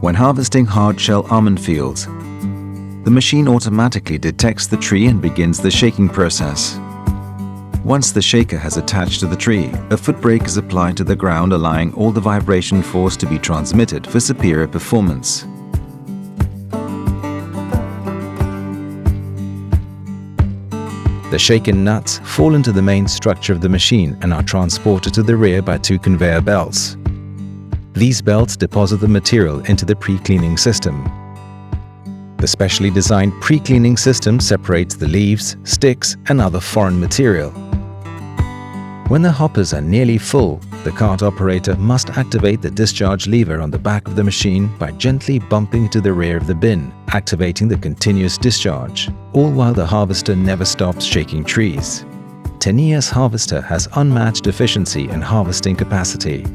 When harvesting hard-shell almond fields, the machine automatically detects the tree and begins the shaking process. Once the shaker has attached to the tree, a foot brake is applied to the ground, allowing all the vibration force to be transmitted for superior performance. The shaken nuts fall into the main structure of the machine and are transported to the rear by 2 conveyor belts. These belts deposit the material into the pre-cleaning system. The specially designed pre-cleaning system separates the leaves, sticks, and other foreign material. When the hoppers are nearly full, the cart operator must activate the discharge lever on the back of the machine by gently bumping to the rear of the bin, activating the continuous discharge, all while the harvester never stops shaking trees. Tenías harvester has unmatched efficiency and harvesting capacity.